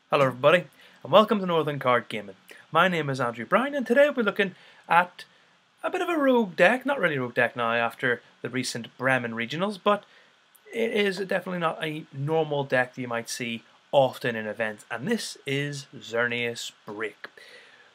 Hello everybody, and welcome to Northern Card Gaming. My name is Andrew Brown, and today we'll be looking at a bit of a rogue deck. Not really a rogue deck now after the recent Bremen regionals, but it is definitely not a normal deck that you might see often in events, and this is Xerneas Break.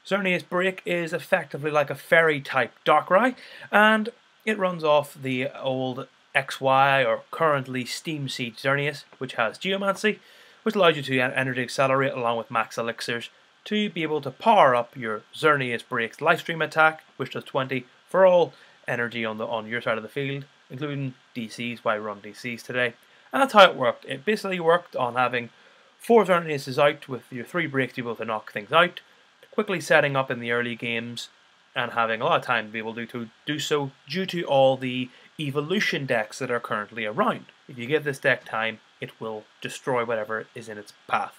Xerneas Break is effectively like a fairy type Darkrai, and it runs off the old XY or currently Steam Siege Xerneas, which has Geomancy, which allows you to energy accelerate along with max elixirs to be able to power up your Xerneas Break's Lifestream attack, which does 20 for all energy on your side of the field, including DCs, why we run DCs today. And that's how it worked. It basically worked on having 4 Xerneas out with your 3 breaks to be able to knock things out, quickly setting up in the early games and having a lot of time to be able to do so due to all the evolution decks that are currently around. If you give this deck time, it will destroy whatever is in its path.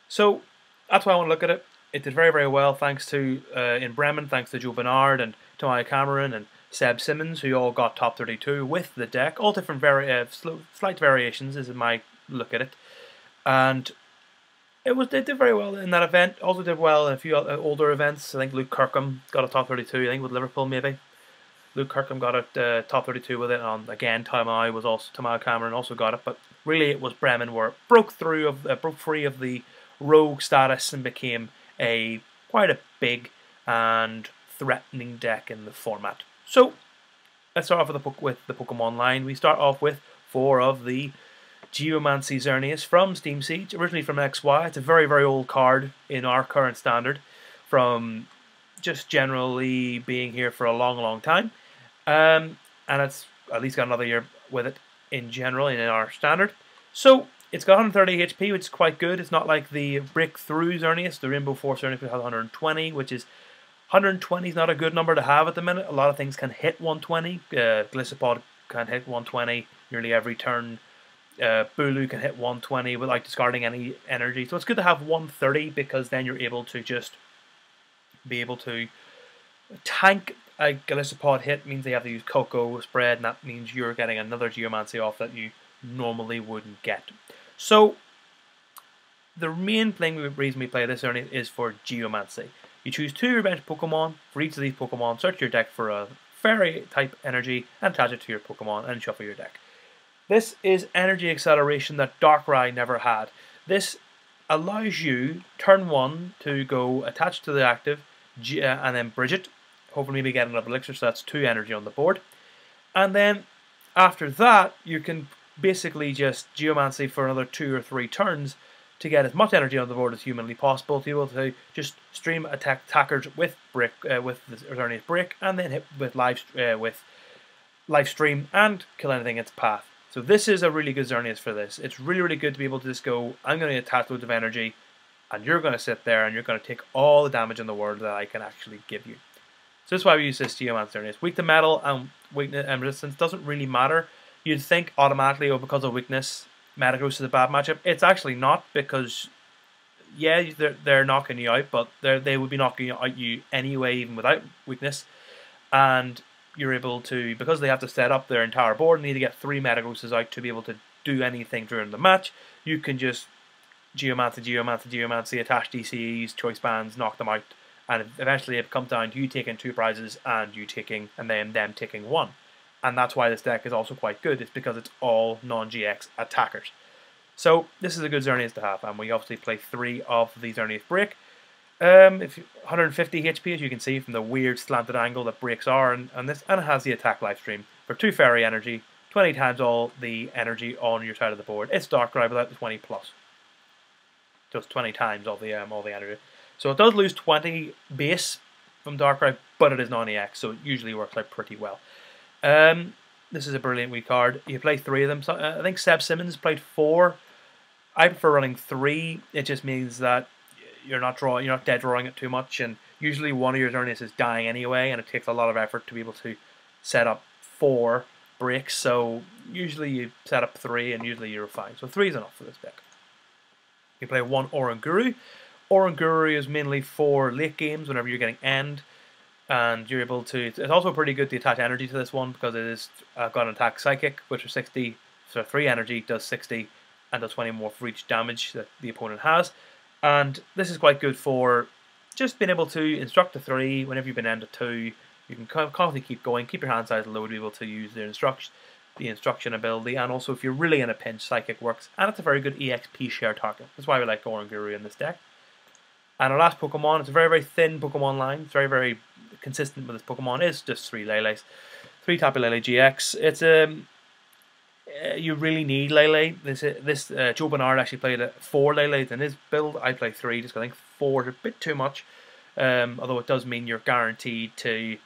So that's why I want to look at it. It did very, very well thanks to, in Bremen, thanks to Joe Bernard and Tomayo Cameron and Seb Simmons, who all got top 32 with the deck. All different slight variations is my look at it. And they did very well in that event. Also did well in a few older events. I think Luke Kirkham got a top 32, I think with Liverpool maybe. Luke Kirkham got a top 32 with it, and again Tomayo Cameron also got it, but really it was Bremen where it broke free of the rogue status and became quite a big and threatening deck in the format. So let's start off with the Pokemon line. We start off with 4 of the Geomancy Xerneas from Steam Siege, originally from XY. It's a very, very old card in our current standard, from just generally being here for a long, long time. And it's at least got another year with it in general in our standard. So it's got 130 HP, which is quite good. It's not like the Breakthrough Xerneas, the Rainbow Force Xerneas, which has 120, which is 120 is not a good number to have at the minute. A lot of things can hit 120. Gliscopod can hit 120 nearly every turn. Bulu can hit 120 without discarding any energy. So it's good to have 130 because then you're able to just be able to tank a Gliscopod hit. Means they have to use Cocoa Spread, and that means you're getting another Geomancy off that you normally wouldn't get. So the main reason we play this Xerneas is for Geomancy. You choose 2 revenge Pokemon. For each of these Pokemon, search your deck for a fairy type energy and attach it to your Pokemon and shuffle your deck. This is energy acceleration that Darkrai never had. This allows you, turn 1, to go attach to the active and then bridge it. Hopefully maybe get another elixir, so that's 2 energy on the board. And then after that, you can basically just Geomancy for another 2 or 3 turns to get as much energy on the board as humanly possible to be able to just stream attackers with the Xerneas Break and then hit with Lifestream and kill anything in its path. So this is a really good Xerneas for this. It's really, really good to be able to just go, I'm going to attach loads of energy, and you're going to sit there and you're going to take all the damage in the world that I can actually give you. So that's why we use this Geomancy Xerneas. Weak to metal and weakness and resistance doesn't really matter. You'd think automatically, oh, because of weakness, Metagross is a bad matchup. It's actually not, because yeah, they're knocking you out, but they would be knocking out you anyway, even without weakness. And you're able to, because they have to set up their entire board and need to get 3 Metagrosses out to be able to do anything during the match, you can just Geomancy, attach DCs, choice bands, knock them out, and eventually it comes down to you taking 2 prizes and then them taking 1. And that's why this deck is also quite good. It's because it's all non-GX attackers. So this is a good Xerneas to have, and we obviously play 3 of the Xerneas Break. 150 HP, as you can see from the weird slanted angle that breaks are, and it has the attack Lifestream for 2 fairy energy, 20 times all the energy on your side of the board. It's Darkrai without the 20 plus, just 20 times all the energy. So it does lose 20 base from Darkrai, but it is non-EX, so it usually works out pretty well. This is a brilliant wee card. You play 3 of them. So, I think Seb Simmons played 4. I prefer running 3. It just means that you're not dead drawing it too much, and usually one of your Xerneas is dying anyway, and it takes a lot of effort to be able to set up 4 breaks. So usually you set up 3, and usually you're fine. So 3 is enough for this deck. You play 1 Oranguru. Oranguru is mainly for late games whenever you're getting end, and you're able to. It's also pretty good to attach energy to this one because it is got an attack psychic, which is 60, so 3 energy does 60, and does 20 more for each damage that the opponent has. And this is quite good for just being able to instruct to 3 whenever you've been down to 2. You can constantly keep going, keep your hand size low to be able to use the instruction ability, and also if you're really in a pinch, Psychic works, and it's a very good EXP share target. That's why we like Oranguru in this deck. And our last Pokemon, it's a very, very thin Pokemon line. It's very, very consistent with this Pokemon. It's just 3 Lele's. 3 Tapu Lele GX. It's you really need Lele. Joe Bernard actually played 4 Lele's in his build. I play 3, just I think 4 is a bit too much. Although it does mean you're guaranteed to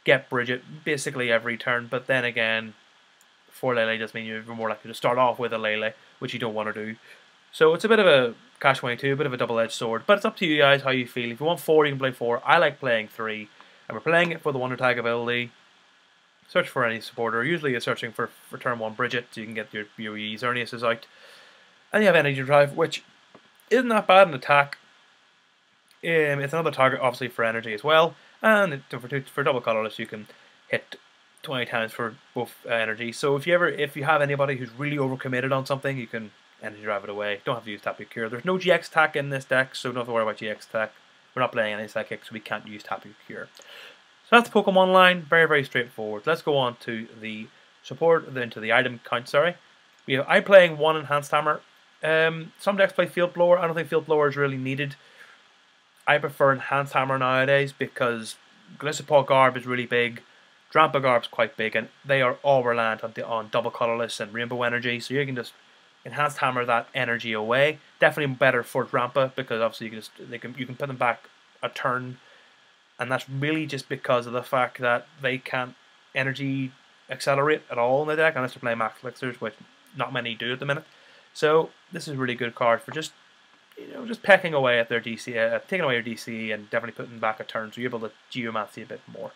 get Bridget basically every turn. But then again, 4 Lele does mean you're more likely to start off with a Lele, which you don't want to do. So it's a bit of a catch-22, a bit of a double-edged sword. But it's up to you guys how you feel. If you want 4, you can play 4. I like playing 3. And we're playing it for the Wonder Tag ability. Search for any supporter. Usually you're searching for turn 1 Bridget, so you can get your Xerneas out. And you have Energy Drive, which isn't that bad in attack. It's another target, obviously, for energy as well. And for double colorless, you can hit 20 times for both energy. So if you have anybody who's really overcommitted on something, you can Energy Drive it away. Don't have to use Tapu Cure. There's no GX attack in this deck, so don't have to worry about GX attack. We're not playing any Psychic, so we can't use Tapu Cure. So that's the Pokemon line. Very, very straightforward. Let's go on to the support, then to the item count, sorry. I'm playing 1 Enhanced Hammer. Some decks play Field Blower. I don't think Field Blower is really needed. I prefer Enhanced Hammer nowadays because Gliscor Garb is really big. Drampa Garb's quite big, and they are all reliant on double colorless and rainbow energy, so you can just Enhanced Hammer that energy away. Definitely better for Drampa because obviously you can put them back a turn, and that's really just because of the fact that they can't energy accelerate at all in the deck unless they're playing Max Elixirs, which not many do at the minute. So this is a really good card for just pecking away at their DC, taking away your DC, and definitely putting back a turn, so you're able to Geomancy a bit more.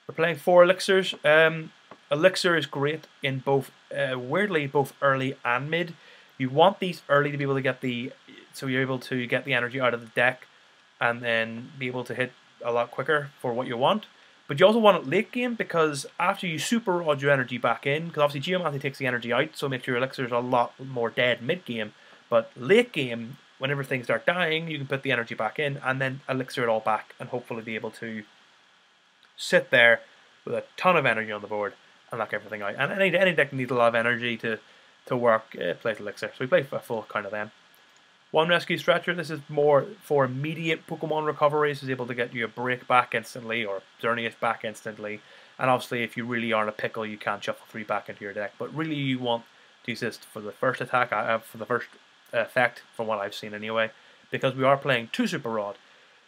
We're playing 4 Elixirs. Elixir is great in both, weirdly, both early and mid. You want these early to be able to get so you're able to get the energy out of the deck, and then be able to hit a lot quicker for what you want. But you also want it late game, because after you super rod your energy back in, because obviously Geomancy takes the energy out, so it makes your Elixirs a lot more dead mid game. But late game, whenever things start dying, you can put the energy back in and then Elixir it all back, and hopefully be able to sit there with a ton of energy on the board and knock everything out. And any deck needs a lot of energy to work, plays Elixir. So we play a full count of them. 1 Rescue Stretcher. This is more for immediate Pokemon recoveries. It's able to get you a Break back instantly, or Xerneas back instantly. And obviously, if you really are in a pickle, you can shuffle 3 back into your deck. But really, you want to use this for the first attack, for the first effect, from what I've seen anyway, because we are playing 2 Super Rod.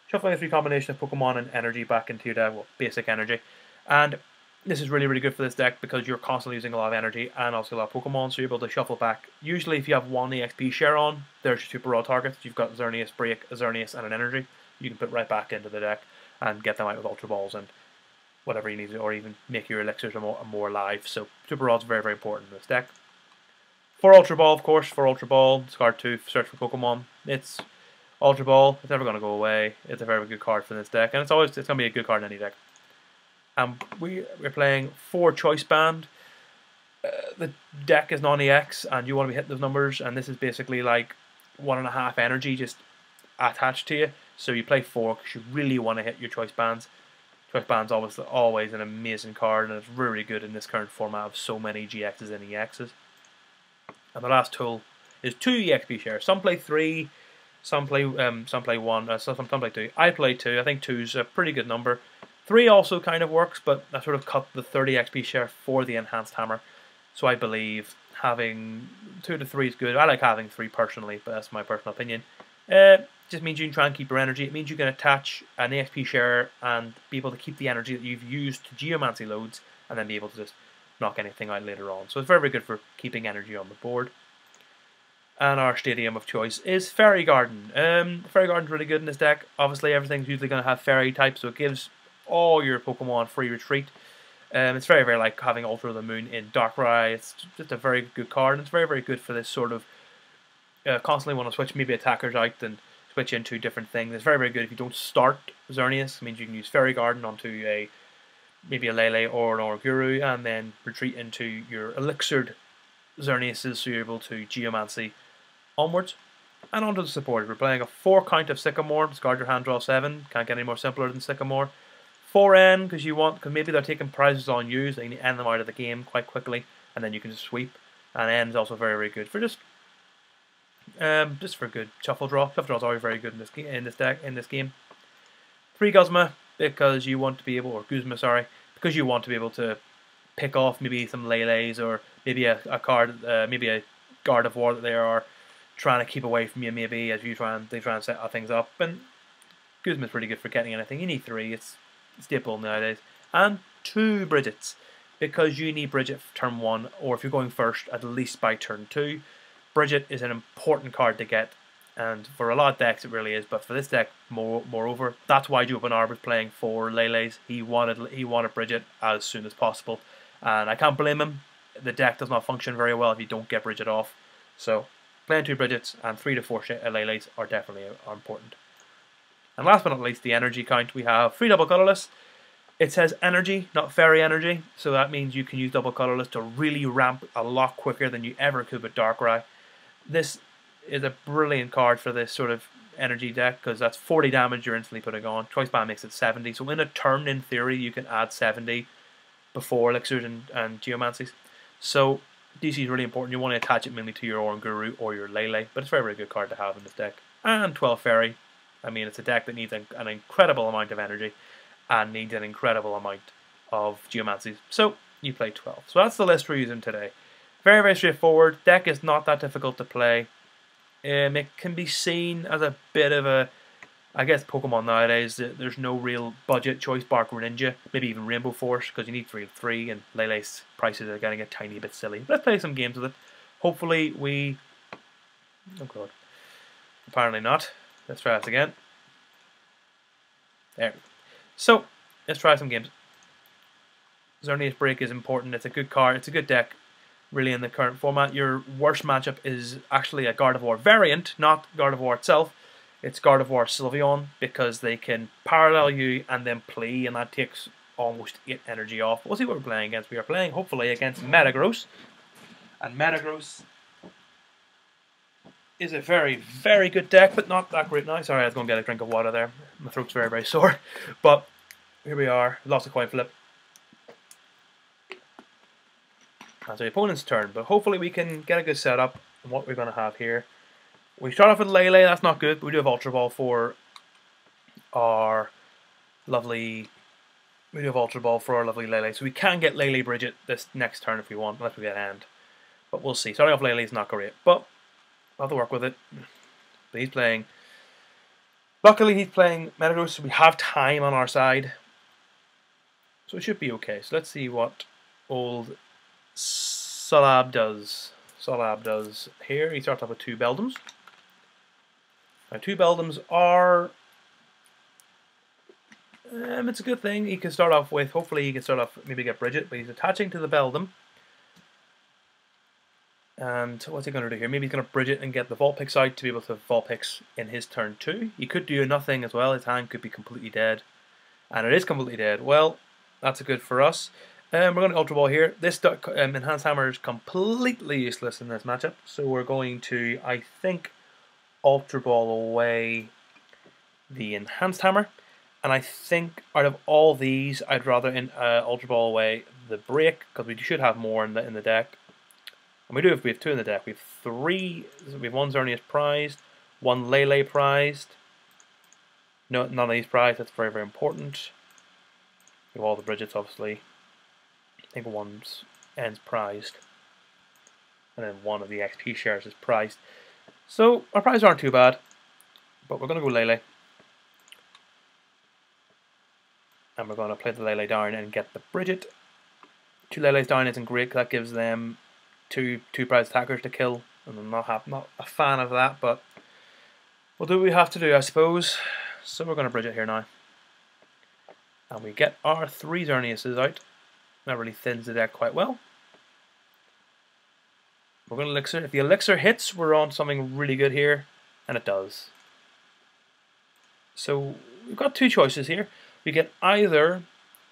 Shuffling a 3 combination of Pokemon and energy back into your deck, well, basic energy. And this is really, really good for this deck because you're constantly using a lot of energy and also a lot of Pokemon, so you're able to shuffle back. Usually, if you have 1 EXP share on, there's your Super Raw targets. You've got Xerneas Break, a Xerneas, and an energy. You can put right back into the deck and get them out with Ultra Balls and whatever you need to, or even make your Elixirs more alive. So Super Raw is very, very important in this deck. For Ultra Ball, of course, for Ultra Ball, discard 2, search for Pokemon. It's Ultra Ball. It's never going to go away. It's a very good card for this deck, and it's going to be a good card in any deck. We're playing 4 Choice Band. The deck is non-EX, and you want to be hitting those numbers, and this is basically like 1.5 energy just attached to you. So you play 4 because you really want to hit your Choice Bands. Choice Band's always an amazing card, and it's really good in this current format of so many GXs and EXs. And the last tool is 2 EXP shares. Some play 3, some play 1, some play 2. I play 2. I think 2's a pretty good number. 3 also kind of works, but I sort of cut the 30 XP share for the Enhanced Hammer. So I believe having 2 to 3 is good. I like having 3 personally, but that's my personal opinion. Just means you can try and keep your energy. It means you can attach an EXP share and be able to keep the energy that you've used to Geomancy loads, and then be able to just knock anything out later on. So it's very, very good for keeping energy on the board. And our stadium of choice is Fairy Garden. Fairy Garden's really good in this deck. Obviously, everything's usually going to have Fairy type, so it gives all your Pokemon free retreat. It's very, very like having Ultra the Moon in Darkrai. It's just a very good card, and it's very, very good for this sort of constantly want to switch maybe attackers out and switch into different things. It's very, very good if you don't start Xerneas. It means you can use Fairy Garden onto maybe a Lele or an Oranguru, and then retreat into your Elixired Xerneases, so you're able to Geomancy onwards. And onto the support. We're playing a 4 count of Sycamore. Discard your hand, draw 7. Can't get any more simpler than Sycamore. 4N because maybe they're taking prizes on you, so you can end them out of the game quite quickly, and then you can just sweep. And N is also very, very good for just for good shuffle draw. Shuffle draw is always very good in this game. 3 Guzma because you want to be able, or Guzma, sorry, because you want to be able to pick off maybe some Lele's or maybe a card, maybe a Garbodor that they are trying to keep away from you, maybe as they try and set things up. And Guzma's pretty good for getting anything. You need 3; it's staple nowadays. And 2 Bridgets because you need Bridget for turn 1, or if you're going first, at least by turn 2. Bridget is an important card to get, and for a lot of decks it really is, but for this deck, moreover, that's why Joe Bernard was playing 4 Lele's. He wanted Bridget as soon as possible, and I can't blame him. The deck does not function very well if you don't get Bridget off. So playing 2 Bridgets and 3 to 4 Lele's are definitely important. And last but not least, the energy count. We have 3 double colorless. It says energy, not fairy energy, so that means you can use double colorless to really ramp a lot quicker than you ever could with Darkrai. This is a brilliant card for this sort of energy deck because that's 40 damage you're instantly putting on. Choice Band makes it 70, so in a turn, in theory, you can add 70 before Elixirs and Geomancies. So DC is really important. You want to attach it mainly to your Oranguru or your Lele, but it's a very, very good card to have in this deck. And 12 Fairy. I mean, it's a deck that needs an incredible amount of energy and needs an incredible amount of Geomancies. So you play 12. So that's the list we're using today. Very, very straightforward. Deck is not that difficult to play. It can be seen as a bit of a, I guess, Pokemon nowadays. There's no real budget choice. Bark Ninja, maybe even Rainbow Force, because you need 3 of 3, and Lele's prices are getting a tiny bit silly. Let's play some games with it. Hopefully we... Oh god. Apparently not. Let's try this again. There. So, let's try some games. Xerneas Break is important. It's a good card. It's a good deck, really, in the current format. Your worst matchup is actually a Garbodor variant, not Garbodor itself. It's Garbodor Sylveon, because they can parallel you and then play, and that takes almost 8 energy off. We'll see what we're playing against. We are playing, hopefully, against Metagross. And Metagross is a very, very good deck, but not that great now. Sorry, I was going to get a drink of water there. My throat's very, very sore. But here we are. Lost a coin flip. That's the opponent's turn, but hopefully we can get a good setup on what we're going to have here. We start off with Lele. That's not good, but we do have Ultra Ball for our lovely... We do have Ultra Ball for our lovely Lele, so we can get Lele Bridget this next turn if we want, unless we get Hand. But we'll see. Starting off Lele is not great, but we'll have to work with it. But he's playing... Luckily he's playing Metagross, so we have time on our side. So it should be okay. So let's see what old Solab does. Solab does here. He starts off with 2 Beldums. Now 2 Beldums are... it's a good thing. He can start off with... Hopefully he can start off... Maybe get Bridget, but he's attaching to the Beldum. And what's he going to do here? Maybe he's going to Bridget and get the Vulpix out to be able to Vulpix in his turn 2. He could do nothing as well. His hand could be completely dead. And it is completely dead. Well, that's good for us. We're going to Ultra Ball here. This Enhanced Hammer is completely useless in this matchup. So we're going to, I think, Ultra Ball away the Enhanced Hammer. And I think out of all these, I'd rather Ultra Ball away the Break, because we should have more in the deck. And we have 2 in the deck. We have 3. We have 1 Xerneas prized, 1 Lele prized. No, none of these prized. That's very, very important. We have all the Bridgets, obviously. I think 1's ends prized. And then 1 of the XP shares is prized. So our prizes aren't too bad. But we're going to go Lele. And we're going to play the Lele down and get the Bridget. 2 Lele's down isn't great, because that gives them two prize attackers to kill, and I'm not a fan of that, but we'll do what we have to do, I suppose. So we're going to Bridget here now, and we get our 3 Xerneases out. That really thins the deck quite well. We're going to Elixir. If the Elixir hits, we're on something really good here, and it does. So we've got 2 choices here. We get either,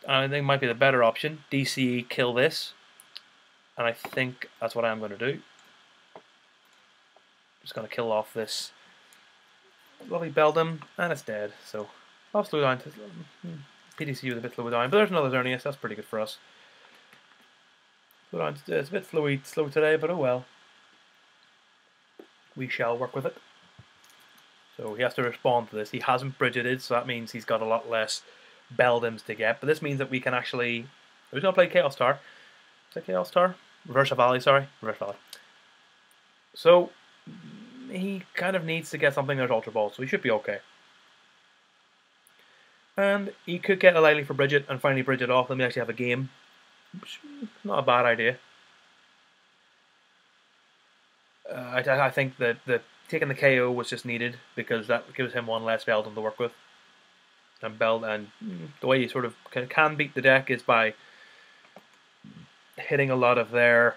I think it might be the better option, DCE, kill this. And I think that's what I'm going to do. Just going to kill off this Lovely Beldum, and it's dead. So I'll slow down to PDC with a bit slow down, but there's another Xerneas. That's pretty good for us. Slow down. It's a bit slow today, but oh well. We shall work with it. So he has to respond to this. He hasn't Bridgeted, so that means he's got a lot less Beldums to get. But this means that we can actually. We're going to play Chaos Star. Is that Chaos Star? Reverse Valley, sorry. Reverse Valley. So he kind of needs to get something that's Ultra Ball, so he should be okay. And he could get a Lily for Bridget and finally Bridget off, and we actually have a game. Which is not a bad idea. I think that taking the KO was just needed because that gives him one less Beldum to work with. And the way you sort of can beat the deck is by hitting a lot of their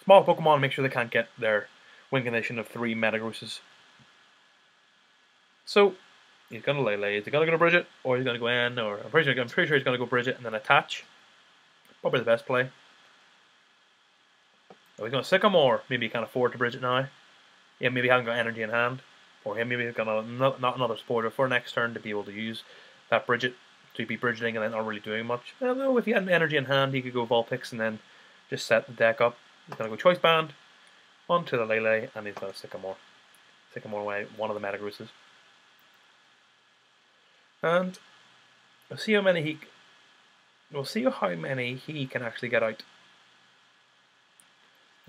small Pokemon and make sure they can't get their win condition of 3 Metagrosses. So he's gonna Lele. Is he gonna go to Bridget or he's gonna go in? Or I'm pretty sure he's gonna go Bridget and then attach. Probably the best play. So he's gonna Sycamore. Maybe he can't afford to Bridget now. Yeah, maybe he hasn't got energy in hand. Or maybe he's got not another supporter for next turn to be able to use that Bridget to be Bridgeting and then not really doing much. Although if he had energy in hand, he could go Vulpix and then just set the deck up. He's gonna go Choice Band onto the Lele and he's gonna Sycamore. Sycamore away one of the Metagrosses. And we'll see how many he can actually get out.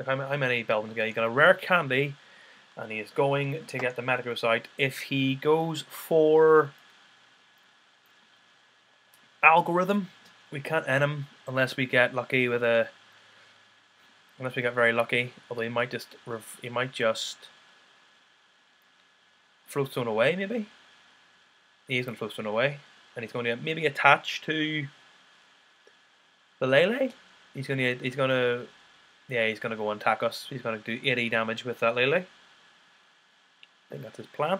How many Beldums get? He's got a rare candy, and he is going to get the Metagross out. If he goes for Algorithm, we can't end him unless we get lucky with a. Unless we get very lucky, although he might just Float Stone away maybe. He's going to Float Stone away, and he's going to maybe attach to the Lele. He's going to go and attack us. He's going to do 80 damage with that Lele. I think that's his plan.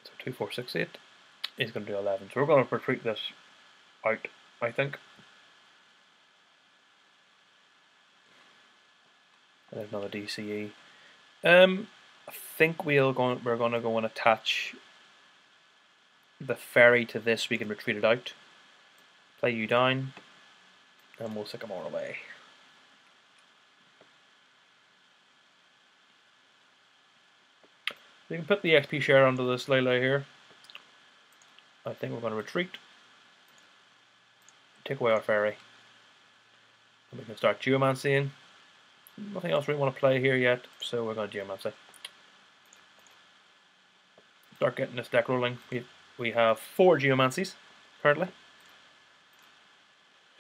So 2, 4, 6, 8. He's going to do 11. So we're going to retreat this out, I think. There's another DCE. I think we're going to go and attach the Fairy to this. We can retreat it out. Play you down. And we'll Sycamore away. We can put the XP share onto this Lele here. I think we're going to retreat. Take away our Fairy. And we can start Geomancying. Nothing else we want to play here yet, so we're going to Geomancy. Start getting this deck rolling. We have 4 Geomancies currently.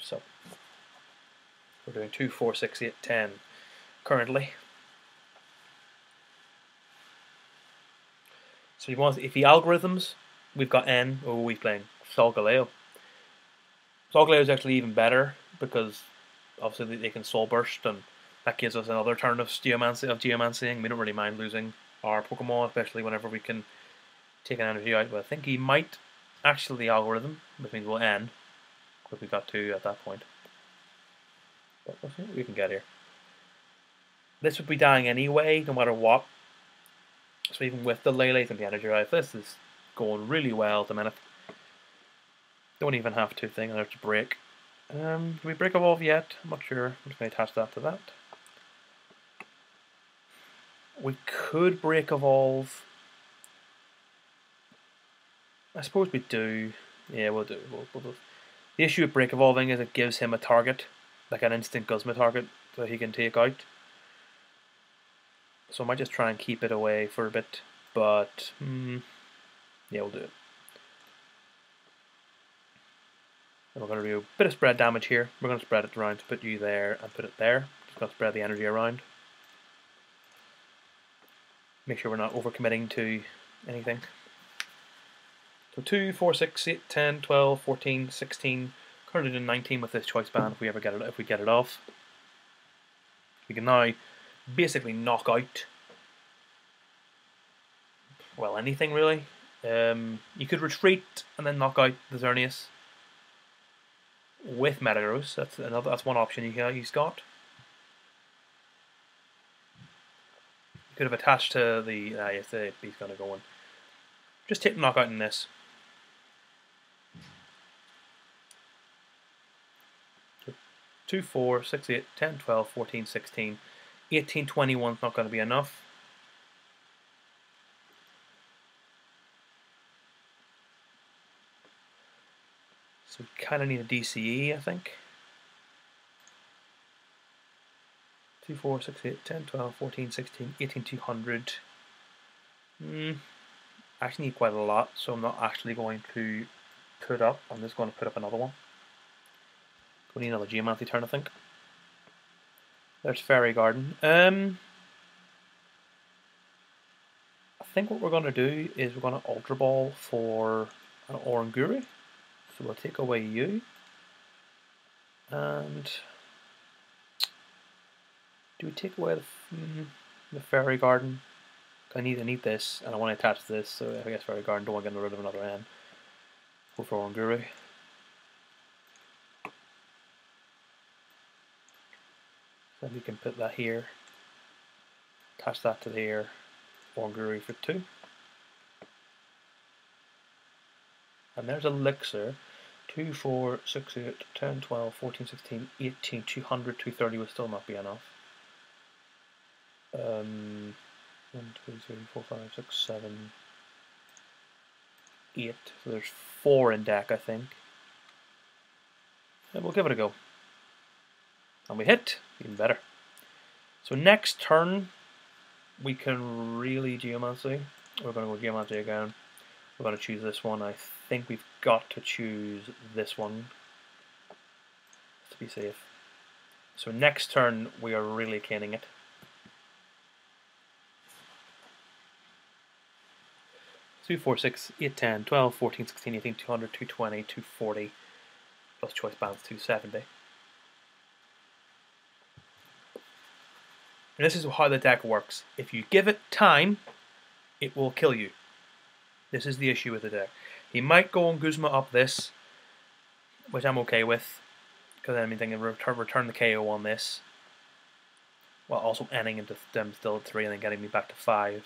So we're doing 2, 4, 6, 8, 10 currently. So if he algorithms, we've got N. Oh, we're playing Solgaleo. Solgaleo is actually even better because obviously they can Soul Burst, and that gives us another turn of Geomancying. We don't really mind losing our Pokemon, especially whenever we can take an energy out. But I think he might actually algorithm, which means we'll end because we got 2 at that point. But let's see what we can get here. This would be dying anyway, no matter what. So even with the Lele's and the energy out, this is going really well at the minute. Don't even have to think there's a break. Can we break evolve yet? I'm not sure. I'm just going to attach that to that. We could break evolve. I suppose we do. Yeah, we'll do. We'll do. The issue with break evolving is it gives him a target, like an instant Guzma target that he can take out. So I might just try and keep it away for a bit, but yeah, we'll do it. And we're going to do a bit of spread damage here. We're going to spread it around to put you there and put it there. Just going to spread the energy around. Make sure we're not overcommitting to anything. So 2, 4, 6, 8, 10, 12, 14, 16, currently doing 19 with this choice band if we get it off. We can now basically knock out, well, anything really. You could retreat and then knock out the Xerneas with Metagross. That's one option he's got. You could have attached to the... yes, the bee's going to go in. Just take knockout in this. So 2, 4, 6, 8, 10, 12, 14, 16, 18, 21 is not going to be enough. So we kind of need a DCE, I think. 2, 4, 6, 8, 10, 12, 14, 16, 18, 200. I actually need quite a lot, so I'm not actually going to put up. I'm just going to put up another one. We need another Geomancy turn, I think. There's Fairy Garden. I think what we're going to do is we're going to Ultra Ball for an Oranguru. So we'll take away you. And do we take away the Fairy Garden? I need this, and I want to attach this, so I guess Fairy Garden, don't want to get rid of another N. Go for Oranguru. Then we can put that here, attach that to here, Oranguru for 2. And there's Elixir. 2, 4, 6, 8, 10, 12, 14, 16, 18, 200, 230 will still not be enough. 1, 2, 3, 4, 5, 6, 7, 8. So there's 4 in deck, I think. And we'll give it a go. And we hit, even better. So next turn, we can really Geomancy. We're going to go Geomancy again. We're going to choose this one. I think we've got to choose this one to be safe. So next turn, we are really caning it. 2, 4, 6, 8, 10, 12, 14, 16, 18, 200, 220, 240, plus choice balance 270. And this is how the deck works. If you give it time, it will kill you. This is the issue with the deck. He might go and Guzma up this, which I'm okay with, because I mean, I can return the KO on this, while also ending into them still at 3 and then getting me back to 5.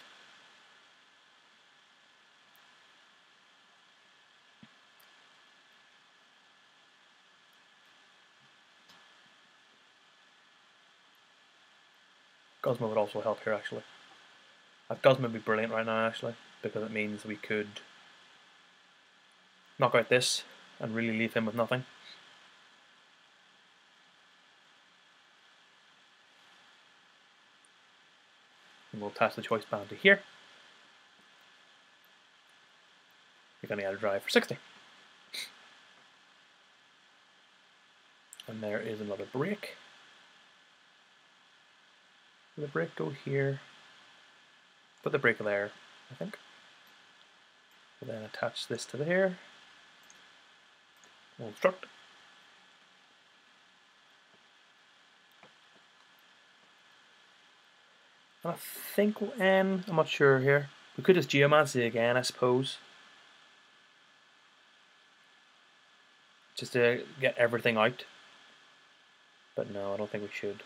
Guzma would also help here, actually. Guzma would be brilliant right now, actually, because it means we could knock out this and really leave him with nothing. And we'll attach the choice band to here. You're going to get a drive for 60. And there is another break. The break go here. Put the break there, I think. We'll then attach this to there. We'll instruct. And I think we'll end. I'm not sure here. We could just Geomancy again, I suppose. Just to get everything out. But no, I don't think we should.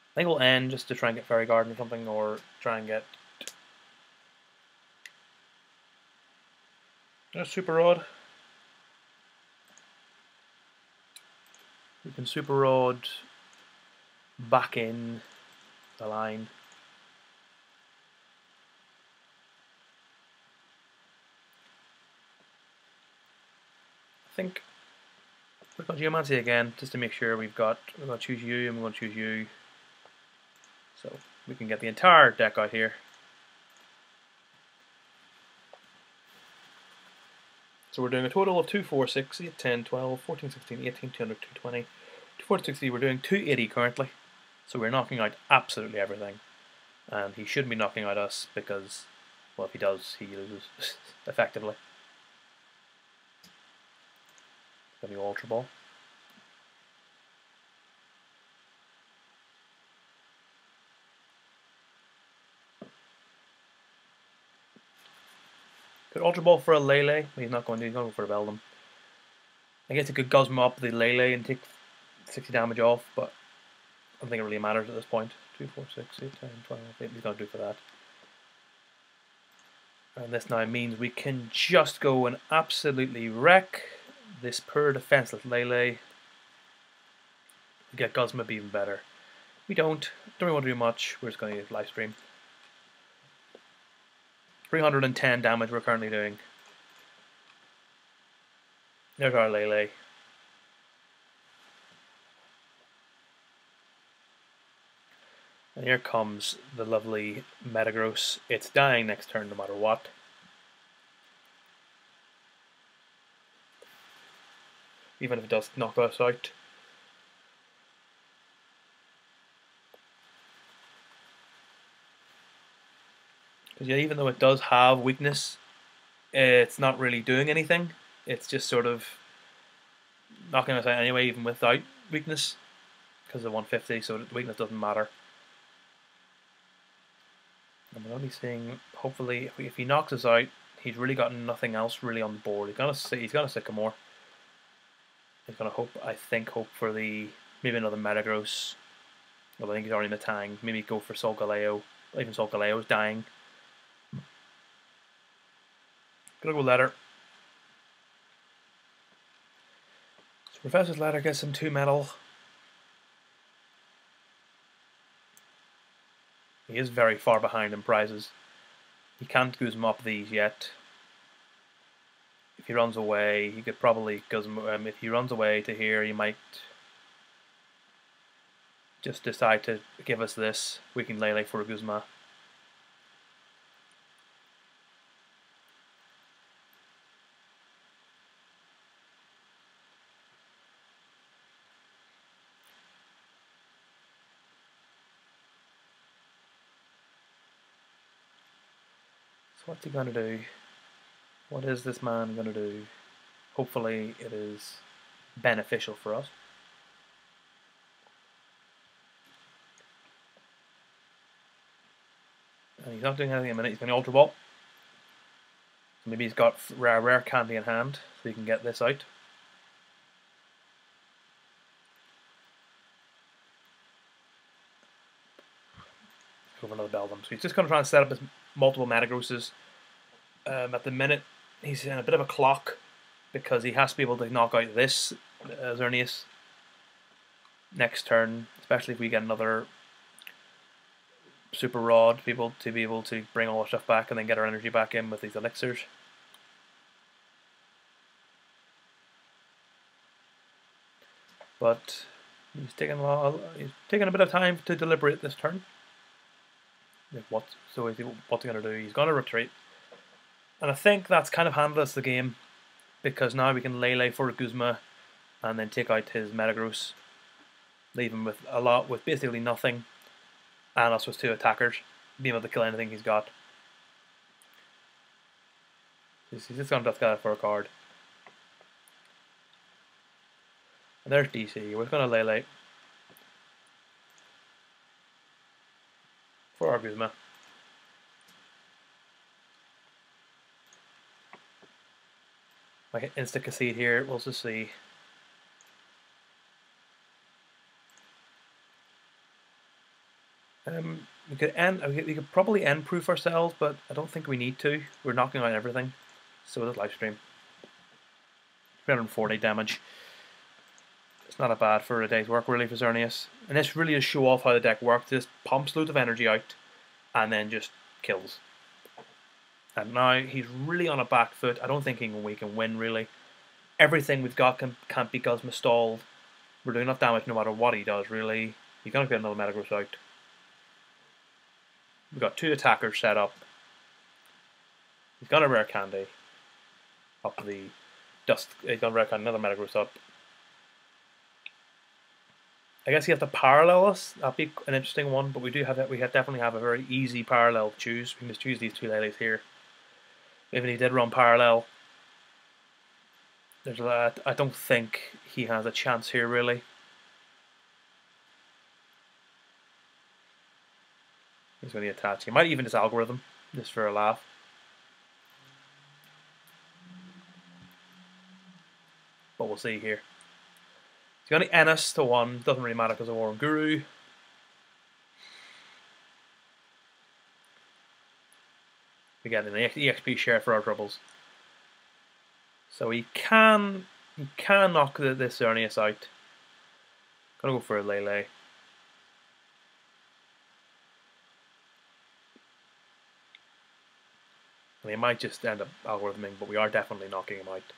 I think we'll end just to try and get Fairy Garden or something, or try and get a Super Rod. We can Super Rod back in the line. I think we're going to Geomancy again, just to make sure we're going to choose you, and we're going to choose you. So we can get the entire deck out here. So we're doing a total of 2, 4, 6, 8, 10, 12, 14, 16, 18, 200, 220, 240, we're doing 280 currently. So we're knocking out absolutely everything. And he shouldn't be knocking out us because, well, if he does, he loses effectively. Then the Ultra Ball. Could Ultra Ball for a Lele, but he's not going to. He's going to go for a Beldum. I guess he could Guzma up the Lele and take 60 damage off, but I don't think it really matters at this point. 2, 4, 6, 8, 10, 12. He's going to do for that. And this now means we can just go and absolutely wreck this poor defenseless Lele. Get Guzma even better. We don't really want to do much. We're just going to use live stream. 310 damage we're currently doing. There's our Lele. And here comes the lovely Metagross. It's dying next turn no matter what. Even if it does knock us out. Because yeah, even though it does have weakness, it's not really doing anything. It's just sort of knocking us out anyway, even without weakness. Because of 150, so the weakness doesn't matter. And we're only seeing, hopefully, if he knocks us out, he's really got nothing else really on the board. He's gonna Sycamore. He's gonna hope for the maybe another Metagross. Well, I think he's already in the Tang. Maybe go for Solgaleo. Even Solgaleo's dying. Gonna go Letter. So Professor's Letter gets him 2 metal. He is very far behind in prizes. He can't Guzma up these yet. If he runs away, he could probably Guzma. If he runs away to here, he might just decide to give us this. We can Lele for a Guzma. What's he gonna do? What is this man gonna do? Hopefully it is beneficial for us. And he's not doing anything in a minute. He's going to Ultra Ball. So maybe he's got rare candy in hand, so he can get this out. Go for another Beldum. So he's just going to try and set up his multiple Metagrosses. At the minute, he's in a bit of a clock because he has to be able to knock out this Xerneas next turn, especially if we get another Super Rod, to be able to bring all our stuff back and then get our energy back in with these elixirs. But he's taking a bit of time to deliberate this turn. What's he going to do? He's going to retreat. And I think that's kind of handled us the game, because now we can Lele for a Guzma and then take out his Metagross, leave him with basically nothing, and us with 2 attackers, being able to kill anything he's got. He's just going to discard for a card. And there's DC. We're going to Lele for our Guzma. I can insta concede here. We'll just see. We could probably end proof ourselves, but I don't think we need to. We're knocking out everything. So this live stream. 340 damage. It's not that bad for a day's work really for Xerneas. And this really is show off how the deck works. This pumps loads of energy out and then just kills. And now he's really on a back foot. I don't think we can win really. Everything we've got can't be Guzma stalled. We're doing enough damage no matter what he does really. He's going to get another Metagross out. We've got 2 attackers set up. He's got a rare candy. Up the dust. He's got a rare candy, another Metagross up. I guess you have to parallel us. That'd be an interesting one, but we definitely have a very easy parallel to choose. We can just choose these 2 ladies here. Even if he did run parallel, I don't think he has a chance here really. He's going to attach. He might even just algorithm, just for a laugh. But we'll see here. He's going to N us to 1. Doesn't really matter because of Warren Guru. We get an EXP share for our troubles. So he can knock this Xerneas out. Gonna go for a Lele. And he might just end up algorithming, but we are definitely knocking him out.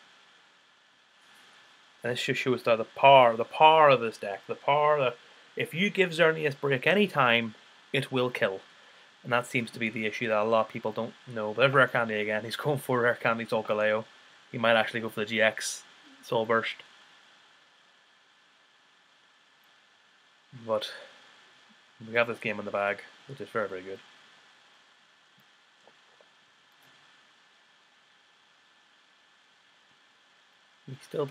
And this just shows the power of this deck. The power that if you give Xerneas Break any time, it will kill. And that seems to be the issue that a lot of people don't know. But there's Rare Candy again. He's going for Rare Candy Solgaleo. He might actually go for the GX Soul Burst. But we have this game in the bag, which is very, very good. He's still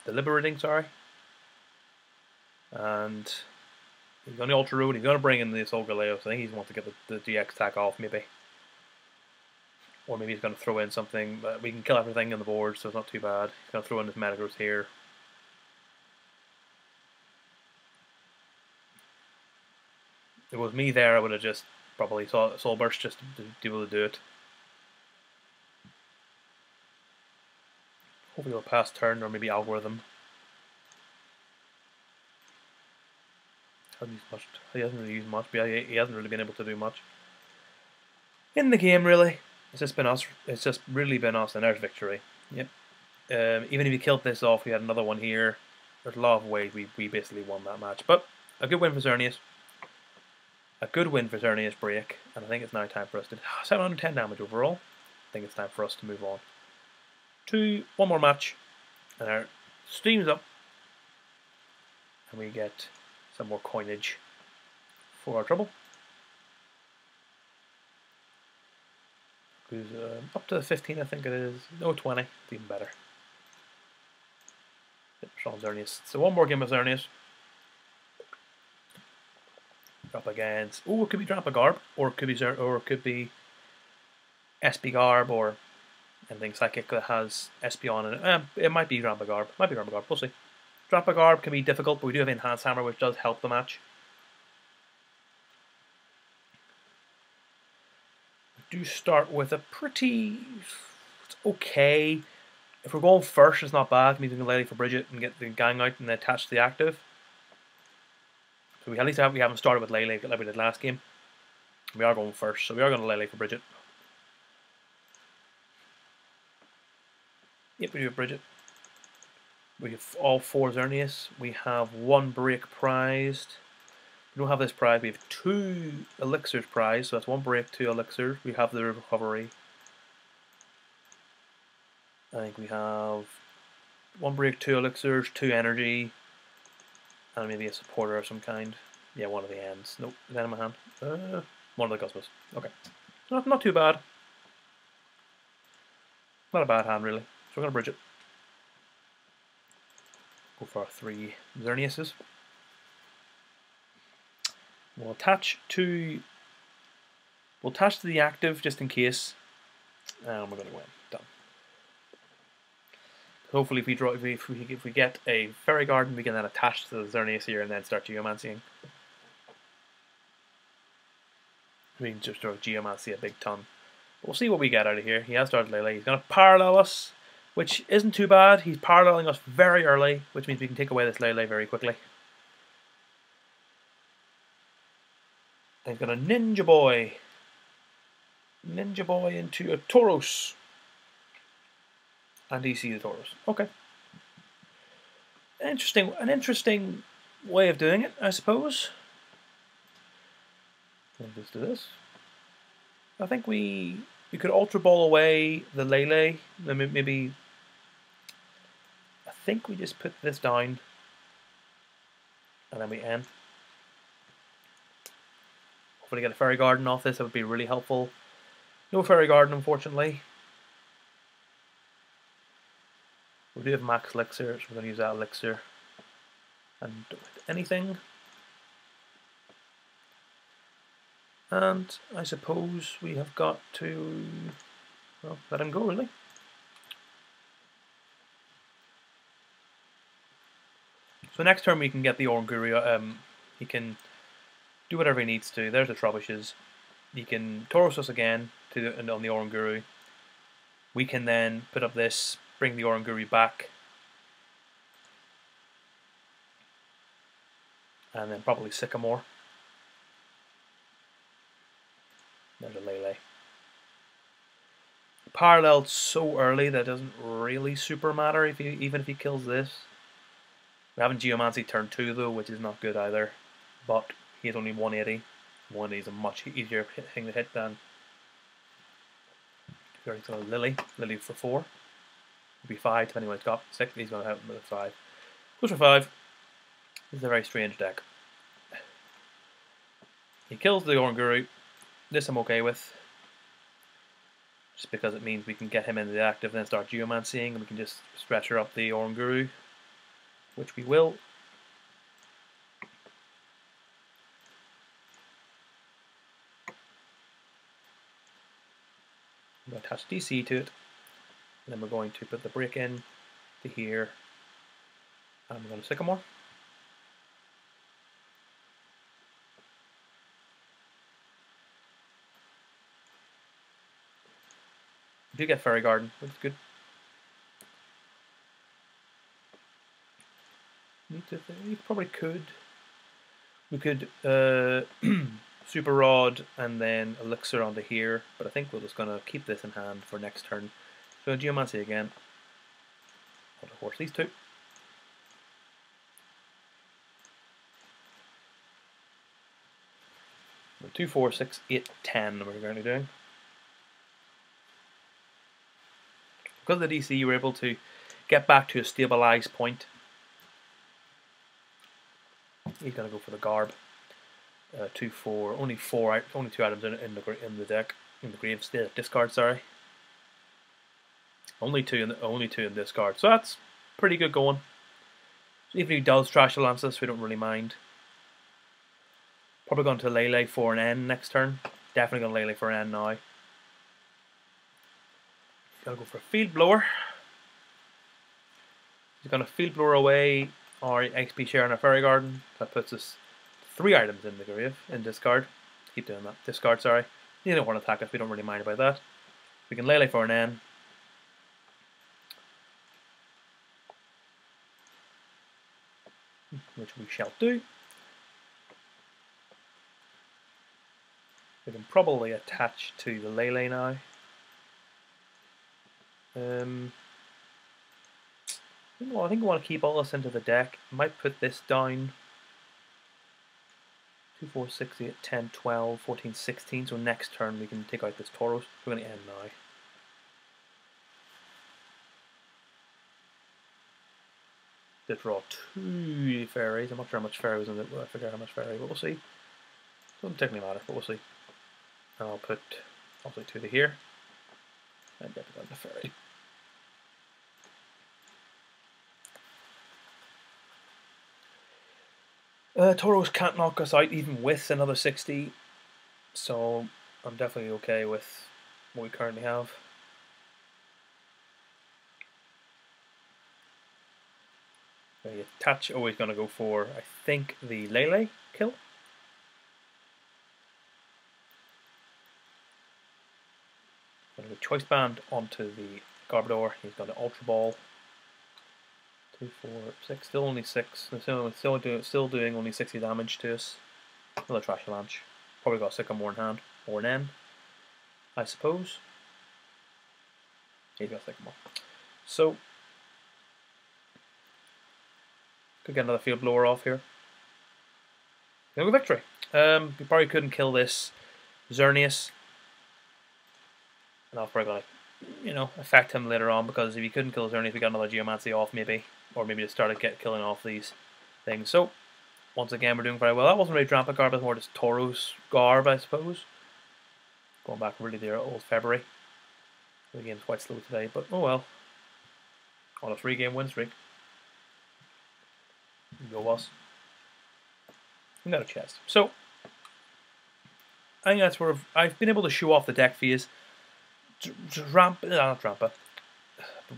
deliberating, sorry. And he's going to Ultra Road. He's going to bring in the Solgaleo, so I think he wants to get the GX attack off, maybe. Or maybe he's going to throw in something, but we can kill everything on the board, so it's not too bad. He's going to throw in this Metagross here. If it was me there, I would have just probably Soul Burst just to be able to do it. Hopefully he'll pass turn, or maybe Algorithm. He hasn't really used much, but he hasn't really been able to do much in the game, really. It's just been us. It's just really been us, and there's victory. Yep. Even if he killed this off, we had another one here. There's a lot of ways we basically won that match. But a good win for Xerneas. A good win for Xerneas Break, and I think it's now time for us to 710 damage overall. I think it's time for us to move on to one more match, and our stream's up, and we get some more coinage for our trouble. Goes up to 15, I think it is. No, 20. It's even better. Strong Xerneas. So one more game of Xerneas. Drop against. Oh, it could be Drop a Garb, or it could be SB Garb, or anything psychic that has SP on it. It might be Drop a Garb. Might be Drop a Garb. We'll see. Drop a Garb can be difficult, but we do have Enhance Hammer, which does help the match. We do start with a pretty. It's okay. If we're going first, it's not bad. Means we can let for Bridget and get the gang out and then attach to the active. So we at least we haven't started with Lele like we did last game. We are going first, so we are going to Lele for Bridget. Yep, we do have Bridget. We have all 4 Xerneas. We have 1 break prized. We don't have this prize. We have 2 elixirs prized, so that's 1 break, 2 elixirs. We have the recovery. I think we have 1 break, 2 elixirs, 2 energy, and maybe a supporter of some kind. Yeah, one of the ends. Nope, is that in my hand? One of the Cosmos. Okay. Not too bad. Not a bad hand, really. So we're going to bridge it. Go for our 3 Xerneases. We'll attach to the active just in case, and we're going to win. Done. Hopefully, if we get a Fairy Garden, we can then attach to the Xerneas here and then start Geomancying. We can just throw Geomancy a big ton. But we'll see what we get out of here. He has started Lele. He's going to parallel us, which isn't too bad. He's paralleling us very early, which means we can take away this Lele very quickly. He's got a Ninja Boy. Ninja Boy into a Tauros. And DC the Tauros. Okay. An interesting way of doing it, I suppose. Let's do this. I think we could Ultra Ball away the Lele. Maybe. I think we just put this down. And then we end. Hopefully get a Fairy Garden off this. That would be really helpful. No Fairy Garden, unfortunately. We do have Max Elixir, so we're going to use that Elixir. And anything. And I suppose we have got to, well, let him go, really. So next turn we can get the Oranguru. He can do whatever he needs to. There's the Trobbishes. you can Tauros us again on the Oranguru. We can then put up this, bring the Oranguru back, and then probably Sycamore. There's a Lele. Paralleled so early that it doesn't really super matter even if he kills this. We haven't Geomancy turn 2 though, which is not good either. But he has only 180. 180 is a much easier thing to hit than Lily. Lily for 4. It'll be 5 depending on what he's got. 6, he's going to have him with 5. Goes for 5. This is a very strange deck. He kills the Oranguru. This I'm okay with. Just because it means we can get him into the active and then start Geomancying, and we can just stretcher up the Oranguru, which we will. I'm going to attach DC to it, and then we're going to put the break in to here, and we're going to Sycamore. We do get Fairy Garden, which is good. We probably could. We could Super Rod and then Elixir onto here, but I think we're just going to keep this in hand for next turn. So Geomancy again. I'll horse these two. So 2, 4, 6, 8, 10 we're currently doing. Because of the DC, you were able to get back to a stabilized point. He's going to go for the Garb. 2, 4, only 2 items in the deck, in the grave state. Discard, sorry. Only two in discard, so that's pretty good going. So even if he does trash Lances, we don't really mind. Probably going to Lele for an N next turn. Definitely going to Lele for an N now. Gotta go for a Field Blower. He's gonna Field Blower away our XP share in our Fairy Garden. That puts us 3 items in the grave in discard. Keep doing that. Discard, sorry. You don't want to attack us, we don't really mind about that. We can Lele for an N. Which we shall do. We can probably attach to the Lele now. Well, I think I want to keep all this into the deck. I might put this down. 2, 4, 6, 8, 10, 12, 14, 16. So next turn we can take out this Tauros. We're going to end now. Did draw 2 fairies. I'm not sure how much fairy was in it. I forget how much fairy, but we'll see. Doesn't technically matter, but we'll see. And I'll put also 2 to here. And get it on the fairy. Tauros can't knock us out even with another 60, so I'm definitely okay with what we currently have. The attach always going to go for, I think, the Lele kill. Going to go Choice Band onto the Garbodor. He's got an Ultra Ball. 2, 4, 6, still only 6. Still doing only 60 damage to us. Another Trash Launch. Probably got Sycamore in hand. Or an N, I suppose. He's got Sycamore. So, could get another Field Blower off here. Go victory. We probably couldn't kill this Xerneas. And I'll probably affect him later on, because if he couldn't kill Xerneas, we got another Geomancy off maybe. Or maybe just started killing off these things. So, once again, we're doing very well. That wasn't really Drampa Garb, it was more just Tauros Garb, I suppose. Going back really there, old February. The game's quite slow today, but oh well. On a 3-game win streak. Go us. We got a chest. So, I think that's where I've been able to show off the deck phase. Not Drampa.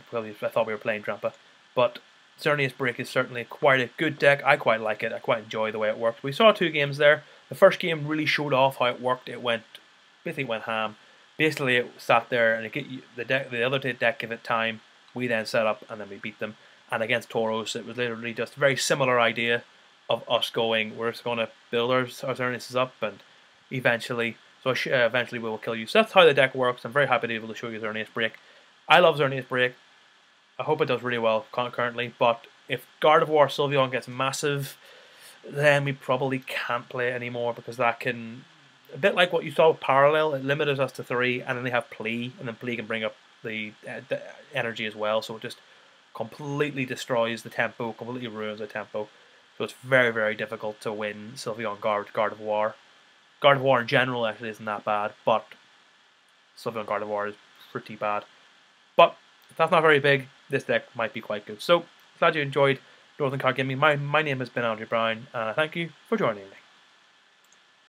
Probably I thought we were playing Drampa. But Xerneas Break is certainly quite a good deck. I quite like it. I quite enjoy the way it worked. We saw 2 games there. The first game really showed off how it worked. It went basically went ham. Basically, it sat there and the other deck gave it time. We then set up and then we beat them. And against Tauros, it was literally just a very similar idea of us going, we're just going to build our Xerneas up and eventually we will kill you. So that's how the deck works. I'm very happy to be able to show you Xerneas Break. I love Xerneas Break. I hope it does really well currently, but if Garbodor Sylveon gets massive, then we probably can't play it anymore, because that can, a bit like what you saw with Parallel, it limited us to 3, and then they have Plea, and then Plea can bring up the energy as well, so it just completely destroys the tempo, completely ruins the tempo. So it's very, very difficult to win Sylveon Gardevoir. Gardevoir in general actually isn't that bad, but Sylveon Gardevoir is pretty bad. But if that's not very big, this deck might be quite good. So, glad you enjoyed Northern Card Gaming. My name has been Andrew Brown, and I thank you for joining me.